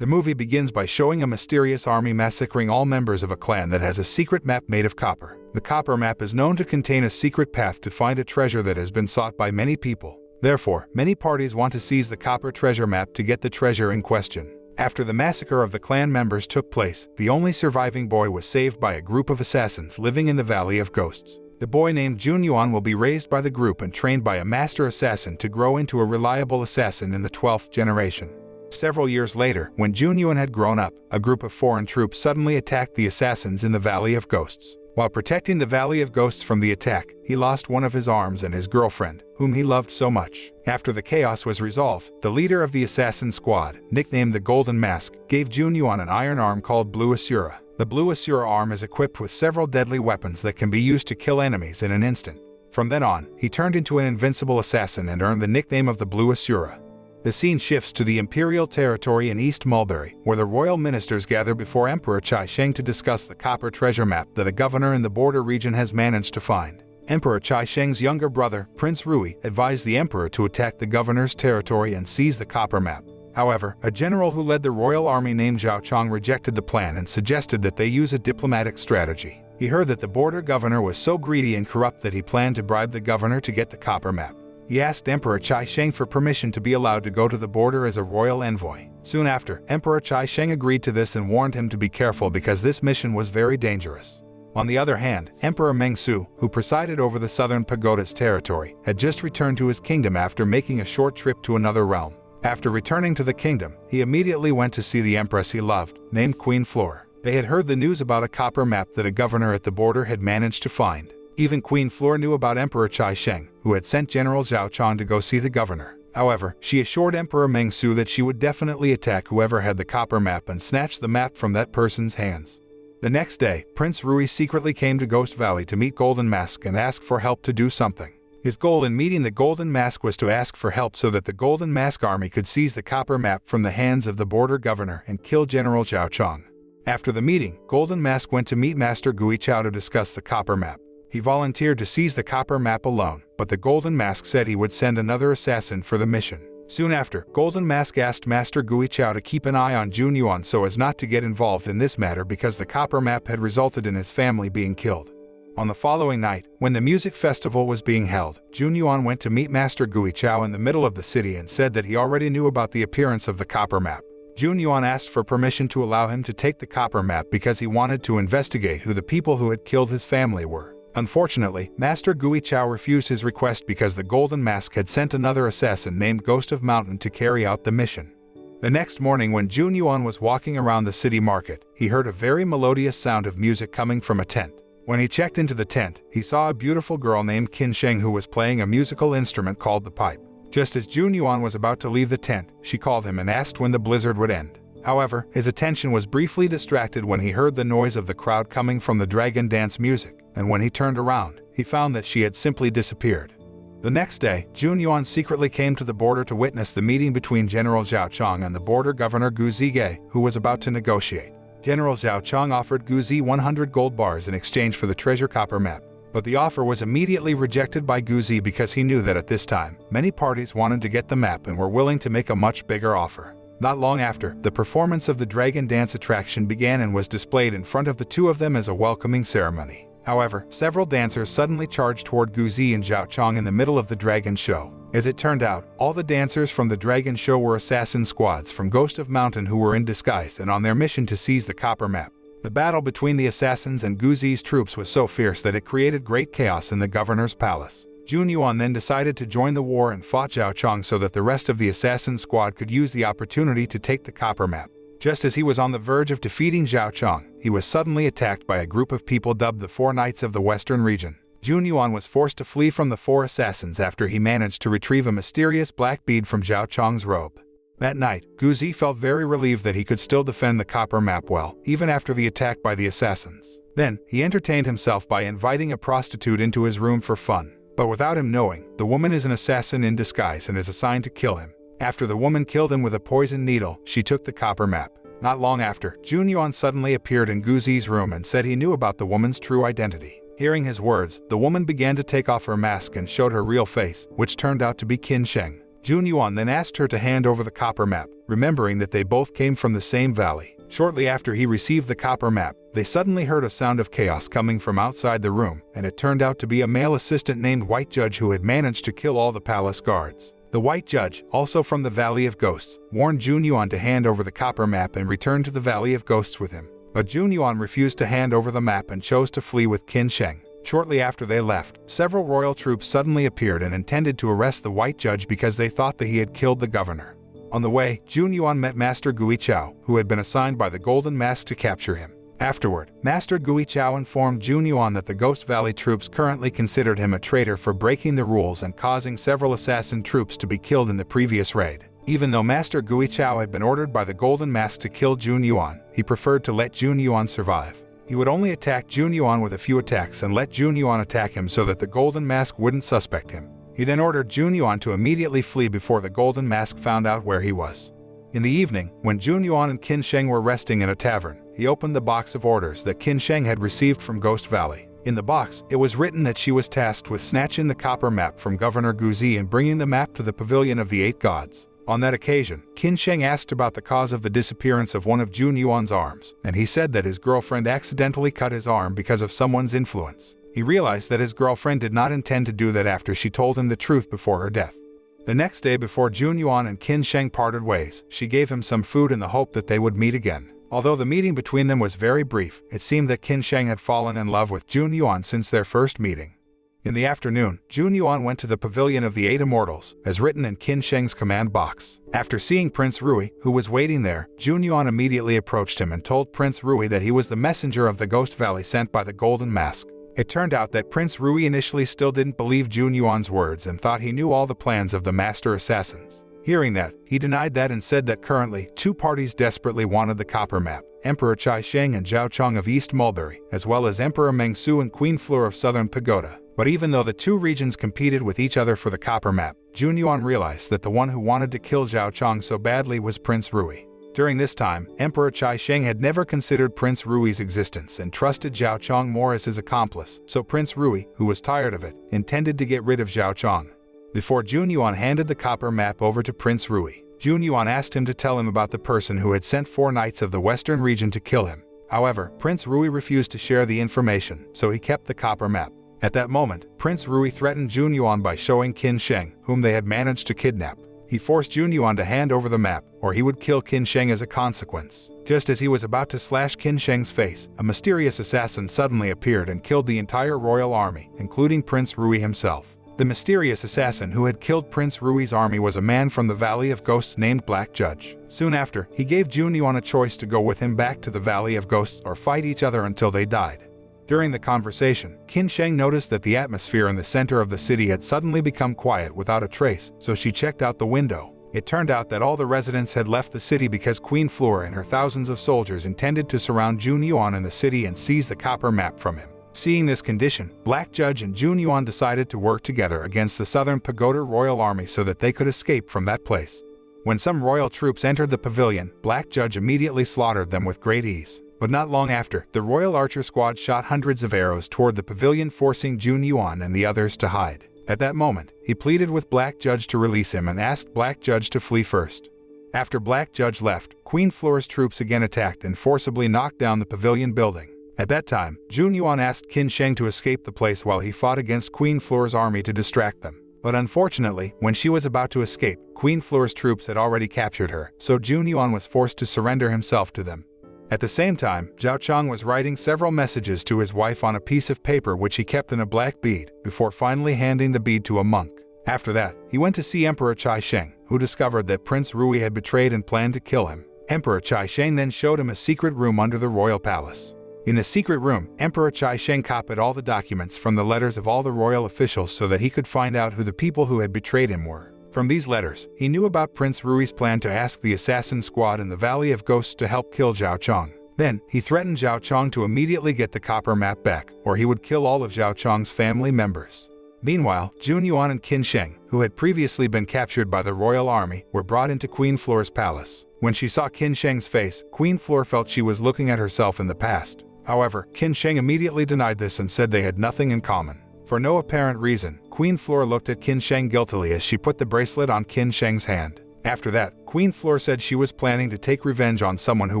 The movie begins by showing a mysterious army massacring all members of a clan that has a secret map made of copper. The copper map is known to contain a secret path to find a treasure that has been sought by many people. Therefore, many parties want to seize the copper treasure map to get the treasure in question. After the massacre of the clan members took place, the only surviving boy was saved by a group of assassins living in the Valley of Ghosts. The boy named Junyuan will be raised by the group and trained by a master assassin to grow into a reliable assassin in the 12th generation. Several years later, when Junyuan had grown up, a group of foreign troops suddenly attacked the assassins in the Valley of Ghosts. While protecting the Valley of Ghosts from the attack, he lost one of his arms and his girlfriend, whom he loved so much. After the chaos was resolved, the leader of the assassin squad, nicknamed the Golden Mask, gave Junyuan an iron arm called Blue Asura. The Blue Asura arm is equipped with several deadly weapons that can be used to kill enemies in an instant. From then on, he turned into an invincible assassin and earned the nickname of the Blue Asura. The scene shifts to the imperial territory in East Mulberry, where the royal ministers gather before Emperor Chai Sheng to discuss the copper treasure map that a governor in the border region has managed to find. Emperor Chai Sheng's younger brother, Prince Rui, advised the emperor to attack the governor's territory and seize the copper map. However, a general who led the royal army named Zhao Chong rejected the plan and suggested that they use a diplomatic strategy. He heard that the border governor was so greedy and corrupt that he planned to bribe the governor to get the copper map. He asked Emperor Chai Sheng for permission to be allowed to go to the border as a royal envoy. Soon after, Emperor Chai Sheng agreed to this and warned him to be careful because this mission was very dangerous. On the other hand, Emperor Meng Su, who presided over the southern pagoda's territory, had just returned to his kingdom after making a short trip to another realm. After returning to the kingdom, he immediately went to see the empress he loved, named Queen Flora. They had heard the news about a copper map that a governor at the border had managed to find. Even Queen Flora knew about Emperor Chai Sheng, who had sent General Zhao Chong to go see the governor. However, she assured Emperor Meng Su that she would definitely attack whoever had the copper map and snatch the map from that person's hands. The next day, Prince Rui secretly came to Ghost Valley to meet Golden Mask and ask for help to do something. His goal in meeting the Golden Mask was to ask for help so that the Golden Mask army could seize the copper map from the hands of the border governor and kill General Zhao Chong. After the meeting, Golden Mask went to meet Master Gui Chao to discuss the copper map. He volunteered to seize the copper map alone, but the Golden Mask said he would send another assassin for the mission. Soon after, Golden Mask asked Master Gui Chao to keep an eye on Junyuan so as not to get involved in this matter because the copper map had resulted in his family being killed. On the following night, when the music festival was being held, Junyuan went to meet Master Gui Chao in the middle of the city and said that he already knew about the appearance of the copper map. Junyuan asked for permission to allow him to take the copper map because he wanted to investigate who the people who had killed his family were. Unfortunately, Master Gui Chao refused his request because the Golden Mask had sent another assassin named Ghost of Mountain to carry out the mission. The next morning when Junyuan was walking around the city market, he heard a very melodious sound of music coming from a tent. When he checked into the tent, he saw a beautiful girl named Qin Sheng who was playing a musical instrument called the pipe. Just as Junyuan was about to leave the tent, she called him and asked when the blizzard would end. However, his attention was briefly distracted when he heard the noise of the crowd coming from the dragon dance music, and when he turned around, he found that she had simply disappeared. The next day, Junyuan secretly came to the border to witness the meeting between General Zhao Chong and the border governor Gu Zige, who was about to negotiate. General Zhao Chong offered Gu Zi 100 gold bars in exchange for the treasure copper map, but the offer was immediately rejected by Gu Zi because he knew that at this time, many parties wanted to get the map and were willing to make a much bigger offer. Not long after, the performance of the dragon dance attraction began and was displayed in front of the two of them as a welcoming ceremony. However, several dancers suddenly charged toward Gu Zi and Zhao Chong in the middle of the dragon show. As it turned out, all the dancers from the dragon show were assassin squads from Ghost of Mountain who were in disguise and on their mission to seize the copper map. The battle between the assassins and Gu Zi's troops was so fierce that it created great chaos in the governor's palace. Junyuan then decided to join the war and fought Zhao Chong so that the rest of the assassin squad could use the opportunity to take the copper map. Just as he was on the verge of defeating Zhao Chong, he was suddenly attacked by a group of people dubbed the Four Knights of the Western Region. Junyuan was forced to flee from the four assassins after he managed to retrieve a mysterious black bead from Zhao Chong's robe. That night, Gu Zi felt very relieved that he could still defend the copper map well, even after the attack by the assassins. Then, he entertained himself by inviting a prostitute into his room for fun. But without him knowing, the woman is an assassin in disguise and is assigned to kill him. After the woman killed him with a poison needle, she took the copper map. Not long after, Junyuan suddenly appeared in Gu Zi's room and said he knew about the woman's true identity. Hearing his words, the woman began to take off her mask and showed her real face, which turned out to be Qin Sheng. Jun Yuan then asked her to hand over the copper map, remembering that they both came from the same valley. Shortly after he received the copper map, they suddenly heard a sound of chaos coming from outside the room, and it turned out to be a male assistant named White Judge who had managed to kill all the palace guards. The White Judge, also from the Valley of Ghosts, warned Jun Yuan to hand over the copper map and return to the Valley of Ghosts with him. But Jun Yuan refused to hand over the map and chose to flee with Qin Sheng. Shortly after they left, several royal troops suddenly appeared and intended to arrest the White Judge because they thought that he had killed the governor. On the way, Jun Yuan met Master Gui Chao, who had been assigned by the Golden Mask to capture him. Afterward, Master Gui Chao informed Jun Yuan that the Ghost Valley troops currently considered him a traitor for breaking the rules and causing several assassin troops to be killed in the previous raid. Even though Master Gui Chao had been ordered by the Golden Mask to kill Jun Yuan, he preferred to let Jun Yuan survive. He would only attack Jun Yuan with a few attacks and let Jun Yuan attack him so that the Golden Mask wouldn't suspect him. He then ordered Jun Yuan to immediately flee before the Golden Mask found out where he was. In the evening, when Jun Yuan and Qin Sheng were resting in a tavern, he opened the box of orders that Qin Sheng had received from Ghost Valley. In the box, it was written that she was tasked with snatching the copper map from Governor Guzi and bringing the map to the Pavilion of the Eight Gods. On that occasion, Qin Sheng asked about the cause of the disappearance of one of Jun Yuan's arms, and he said that his girlfriend accidentally cut his arm because of someone's influence. He realized that his girlfriend did not intend to do that after she told him the truth before her death. The next day before Jun Yuan and Qin Sheng parted ways, she gave him some food in the hope that they would meet again. Although the meeting between them was very brief, it seemed that Qin Sheng had fallen in love with Jun Yuan since their first meeting. In the afternoon, Jun Yuan went to the Pavilion of the Eight Immortals, as written in Qin Sheng's command box. After seeing Prince Rui, who was waiting there, Jun Yuan immediately approached him and told Prince Rui that he was the messenger of the Ghost Valley sent by the Golden Mask. It turned out that Prince Rui initially still didn't believe Jun Yuan's words and thought he knew all the plans of the Master Assassins. Hearing that, he denied that and said that currently, two parties desperately wanted the copper map, Emperor Chai Sheng and Zhao Chong of East Mulberry, as well as Emperor Meng Su and Queen Flora of Southern Pagoda. But even though the two regions competed with each other for the copper map, Jun Yuan realized that the one who wanted to kill Zhao Chong so badly was Prince Rui. During this time, Emperor Chai Sheng had never considered Prince Rui's existence and trusted Zhao Chong more as his accomplice, so Prince Rui, who was tired of it, intended to get rid of Zhao Chong. Before Jun Yuan handed the copper map over to Prince Rui, Jun Yuan asked him to tell him about the person who had sent 4 knights of the western region to kill him. However, Prince Rui refused to share the information, so he kept the copper map. At that moment, Prince Rui threatened Jun Yuan by showing Qin Sheng, whom they had managed to kidnap. He forced Jun Yuan to hand over the map, or he would kill Qin Sheng as a consequence. Just as he was about to slash Qin Sheng's face, a mysterious assassin suddenly appeared and killed the entire royal army, including Prince Rui himself. The mysterious assassin who had killed Prince Rui's army was a man from the Valley of Ghosts named Black Judge. Soon after, he gave Jun Yuan a choice to go with him back to the Valley of Ghosts or fight each other until they died. During the conversation, Qin Sheng noticed that the atmosphere in the center of the city had suddenly become quiet without a trace, so she checked out the window. It turned out that all the residents had left the city because Queen Flora and her thousands of soldiers intended to surround Jun Yuan in the city and seize the copper map from him. Seeing this condition, Black Judge and Jun Yuan decided to work together against the Southern Pagoda Royal Army so that they could escape from that place. When some royal troops entered the pavilion, Black Judge immediately slaughtered them with great ease. But not long after, the royal archer squad shot hundreds of arrows toward the pavilion, forcing Jun Yuan and the others to hide. At that moment, he pleaded with Black Judge to release him and asked Black Judge to flee first. After Black Judge left, Queen Flora's troops again attacked and forcibly knocked down the pavilion building. At that time, Jun Yuan asked Qin Sheng to escape the place while he fought against Queen Flora's army to distract them. But unfortunately, when she was about to escape, Queen Flora's troops had already captured her, so Jun Yuan was forced to surrender himself to them. At the same time, Zhao Chong was writing several messages to his wife on a piece of paper which he kept in a black bead, before finally handing the bead to a monk. After that, he went to see Emperor Chai Sheng, who discovered that Prince Rui had betrayed and planned to kill him. Emperor Chai Sheng then showed him a secret room under the royal palace. In the secret room, Emperor Chai Sheng copied all the documents from the letters of all the royal officials so that he could find out who the people who had betrayed him were. From these letters, he knew about Prince Rui's plan to ask the assassin squad in the Valley of Ghosts to help kill Zhao Chong. Then, he threatened Zhao Chong to immediately get the copper map back, or he would kill all of Zhao Chong's family members. Meanwhile, Jun Yuan and Qin Sheng, who had previously been captured by the royal army, were brought into Queen Flora's palace. When she saw Qin Sheng's face, Queen Flora felt she was looking at herself in the past. However, Qin Sheng immediately denied this and said they had nothing in common. For no apparent reason, Queen Flora looked at Qin Sheng guiltily as she put the bracelet on Qin Sheng's hand. After that, Queen Flora said she was planning to take revenge on someone who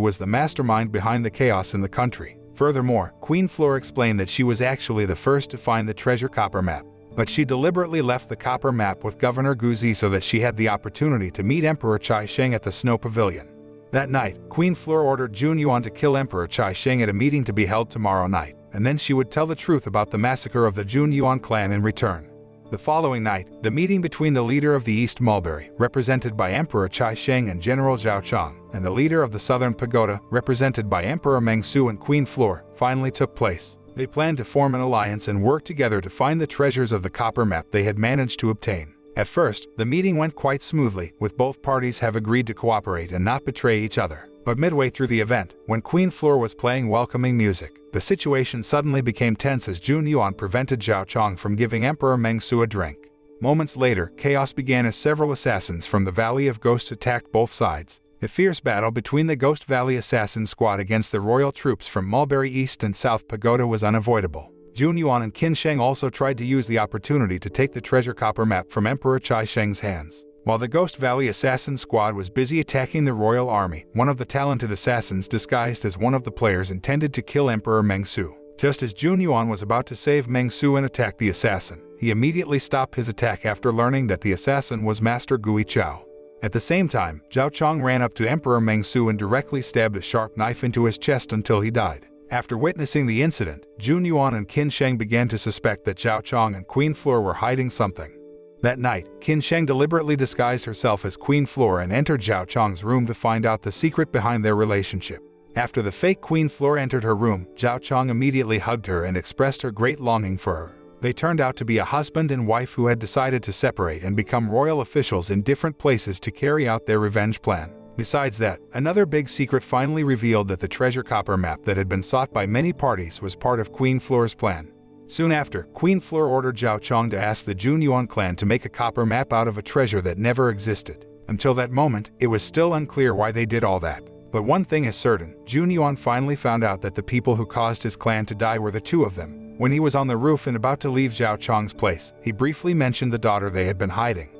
was the mastermind behind the chaos in the country. Furthermore, Queen Flora explained that she was actually the first to find the treasure copper map. But she deliberately left the copper map with Governor Guzi so that she had the opportunity to meet Emperor Chai Sheng at the Snow Pavilion. That night, Queen Flora ordered Jun Yuan to kill Emperor Chai Sheng at a meeting to be held tomorrow night, and then she would tell the truth about the massacre of the Jun Yuan clan in return. The following night, the meeting between the leader of the East Mulberry, represented by Emperor Chai Sheng and General Zhao Chong, and the leader of the Southern Pagoda, represented by Emperor Meng Su and Queen Flora, finally took place. They planned to form an alliance and work together to find the treasures of the copper map they had managed to obtain. At first, the meeting went quite smoothly, with both parties have agreed to cooperate and not betray each other. But midway through the event, when Queen Flora was playing welcoming music, the situation suddenly became tense as Jun Yuan prevented Zhao Chong from giving Emperor Meng Su a drink. Moments later, chaos began as several assassins from the Valley of Ghosts attacked both sides. A fierce battle between the Ghost Valley assassin squad against the royal troops from Mulberry East and South Pagoda was unavoidable. Jun Yuan and Qin Sheng also tried to use the opportunity to take the treasure copper map from Emperor Chai Sheng's hands. While the Ghost Valley assassin squad was busy attacking the royal army, one of the talented assassins disguised as one of the players intended to kill Emperor Meng Su. Just as Jun Yuan was about to save Meng Su and attack the assassin, he immediately stopped his attack after learning that the assassin was Master Gui Chao. At the same time, Zhao Chong ran up to Emperor Meng Su and directly stabbed a sharp knife into his chest until he died. After witnessing the incident, Jun Yuan and Qin Sheng began to suspect that Zhao Chong and Queen Flora were hiding something. That night, Qin Sheng deliberately disguised herself as Queen Flora and entered Zhao Chong's room to find out the secret behind their relationship. After the fake Queen Flora entered her room, Zhao Chong immediately hugged her and expressed her great longing for her. They turned out to be a husband and wife who had decided to separate and become royal officials in different places to carry out their revenge plan. Besides that, another big secret finally revealed that the treasure copper map that had been sought by many parties was part of Queen Flora's plan. Soon after, Queen Flora ordered Zhao Chong to ask the Jun Yuan clan to make a copper map out of a treasure that never existed. Until that moment, it was still unclear why they did all that. But one thing is certain, Jun Yuan finally found out that the people who caused his clan to die were the two of them. When he was on the roof and about to leave Zhao Chong's place, he briefly mentioned the daughter they had been hiding.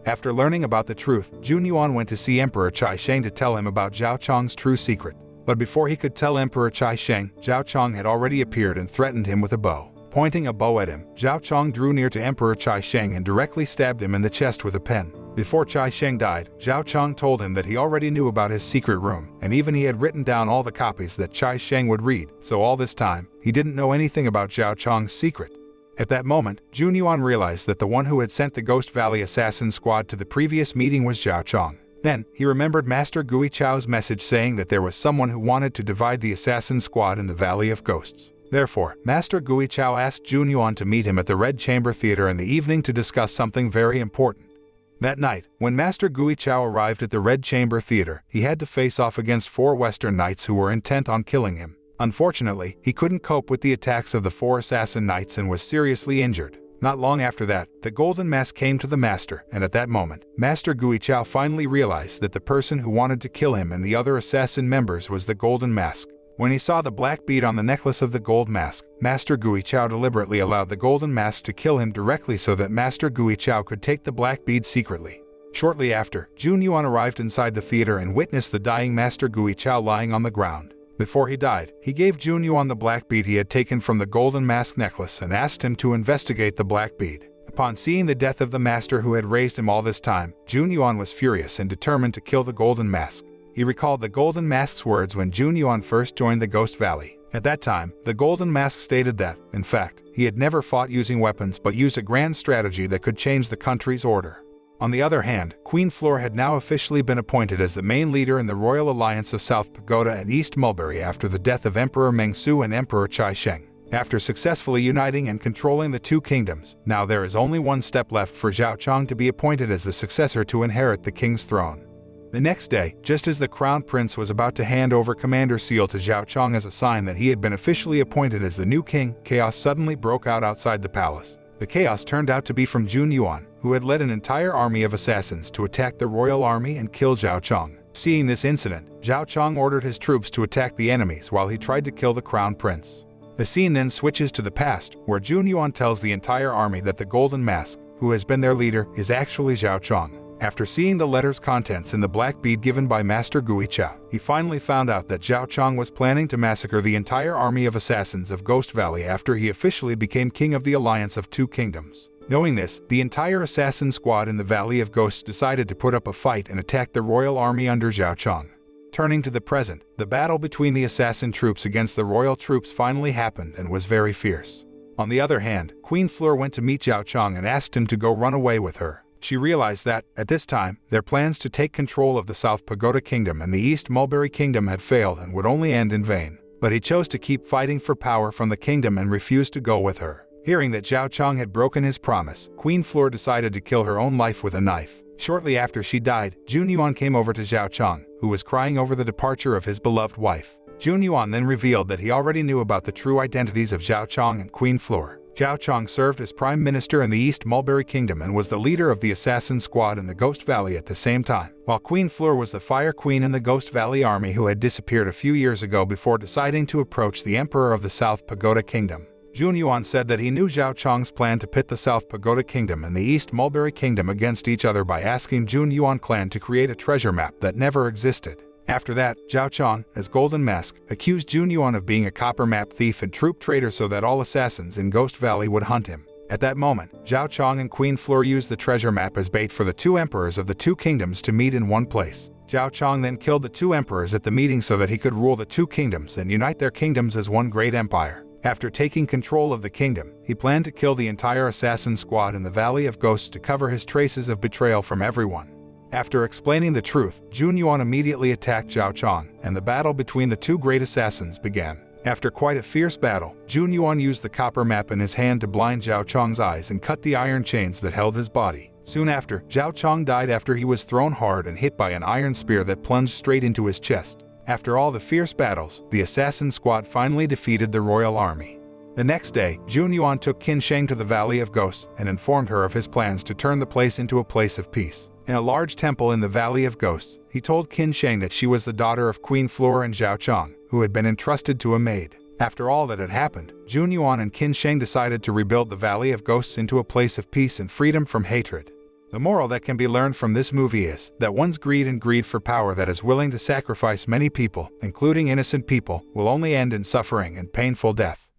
After learning about the truth, Jun Yuan went to see Emperor Chai Sheng to tell him about Zhao Chong's true secret. But before he could tell Emperor Chai Sheng, Zhao Chong had already appeared and threatened him with a bow. Pointing a bow at him, Zhao Chong drew near to Emperor Chai Sheng and directly stabbed him in the chest with a pen. Before Chai Sheng died, Zhao Chong told him that he already knew about his secret room, and even he had written down all the copies that Chai Sheng would read, so all this time, he didn't know anything about Zhao Chong's secret. At that moment, Jun Yuan realized that the one who had sent the Ghost Valley assassin squad to the previous meeting was Zhao Chong. Then, he remembered Master Gui Chao's message saying that there was someone who wanted to divide the assassin squad in the Valley of Ghosts. Therefore, Master Gui Chao asked Jun Yuan to meet him at the Red Chamber Theater in the evening to discuss something very important. That night, when Master Gui Chao arrived at the Red Chamber Theater, he had to face off against 4 Western knights who were intent on killing him. Unfortunately, he couldn't cope with the attacks of the 4 assassin knights and was seriously injured. Not long after that, the Golden Mask came to the Master, and at that moment, Master Gui Chao finally realized that the person who wanted to kill him and the other assassin members was the Golden Mask. When he saw the black bead on the necklace of the Gold Mask, Master Gui Chao deliberately allowed the Golden Mask to kill him directly so that Master Gui Chao could take the black bead secretly. Shortly after, Jun Yuan arrived inside the theater and witnessed the dying Master Gui Chao lying on the ground. Before he died, he gave Jun Yuan the black bead he had taken from the Golden Mask necklace and asked him to investigate the black bead. Upon seeing the death of the master who had raised him all this time, Jun Yuan was furious and determined to kill the Golden Mask. He recalled the Golden Mask's words when Jun Yuan first joined the Ghost Valley. At that time, the Golden Mask stated that, in fact, he had never fought using weapons but used a grand strategy that could change the country's order. On the other hand, Queen Flora had now officially been appointed as the main leader in the Royal Alliance of South Pagoda and East Mulberry after the death of Emperor Meng Su and Emperor Chai Sheng. After successfully uniting and controlling the 2 kingdoms, now there is only one step left for Zhao Chong to be appointed as the successor to inherit the king's throne. The next day, just as the Crown Prince was about to hand over Commander Seal to Zhao Chong as a sign that he had been officially appointed as the new king, chaos suddenly broke out outside the palace. The chaos turned out to be from Jun Yuan, who had led an entire army of assassins to attack the royal army and kill Zhao Chong. Seeing this incident, Zhao Chong ordered his troops to attack the enemies while he tried to kill the Crown Prince. The scene then switches to the past, where Junyuan tells the entire army that the Golden Mask, who has been their leader, is actually Zhao Chong. After seeing the letter's contents in the black bead given by Master Gui Chao, he finally found out that Zhao Chong was planning to massacre the entire army of assassins of Ghost Valley after he officially became king of the Alliance of Two Kingdoms. Knowing this, the entire assassin squad in the Valley of Ghosts decided to put up a fight and attack the royal army under Zhao Chong. Turning to the present, the battle between the assassin troops against the royal troops finally happened and was very fierce. On the other hand, Queen Flora went to meet Zhao Chong and asked him to go run away with her. She realized that, at this time, their plans to take control of the South Pagoda Kingdom and the East Mulberry Kingdom had failed and would only end in vain. But he chose to keep fighting for power from the kingdom and refused to go with her. Hearing that Zhao Chong had broken his promise, Queen Flora decided to kill her own life with a knife. Shortly after she died, Junyuan came over to Zhao Chong, who was crying over the departure of his beloved wife. Junyuan then revealed that he already knew about the true identities of Zhao Chong and Queen Flora. Zhao Chong served as Prime Minister in the East Mulberry Kingdom and was the leader of the Assassin Squad in the Ghost Valley at the same time, while Queen Flora was the Fire Queen in the Ghost Valley army who had disappeared a few years ago before deciding to approach the Emperor of the South Pagoda Kingdom. Junyuan said that he knew Zhao Chong's plan to pit the South Pagoda Kingdom and the East Mulberry Kingdom against each other by asking Junyuan clan to create a treasure map that never existed. After that, Zhao Chong, as Golden Mask, accused Junyuan of being a copper map thief and troop traitor so that all assassins in Ghost Valley would hunt him. At that moment, Zhao Chong and Queen Flora used the treasure map as bait for the two emperors of the two kingdoms to meet in one place. Zhao Chong then killed the two emperors at the meeting so that he could rule the two kingdoms and unite their kingdoms as one great empire. After taking control of the kingdom, he planned to kill the entire assassin squad in the Valley of Ghosts to cover his traces of betrayal from everyone. After explaining the truth, Junyuan immediately attacked Zhao Chong, and the battle between the two great assassins began. After quite a fierce battle, Junyuan used the copper map in his hand to blind Zhao Chong's eyes and cut the iron chains that held his body. Soon after, Zhao Chong died after he was thrown hard and hit by an iron spear that plunged straight into his chest. After all the fierce battles, the assassin squad finally defeated the royal army. The next day, Junyuan took Qin Sheng to the Valley of Ghosts and informed her of his plans to turn the place into a place of peace. In a large temple in the Valley of Ghosts, he told Qin Sheng that she was the daughter of Queen Flora and Zhao Chong, who had been entrusted to a maid. After all that had happened, Junyuan and Qin Sheng decided to rebuild the Valley of Ghosts into a place of peace and freedom from hatred. The moral that can be learned from this movie is that one's greed and greed for power that is willing to sacrifice many people, including innocent people, will only end in suffering and painful death.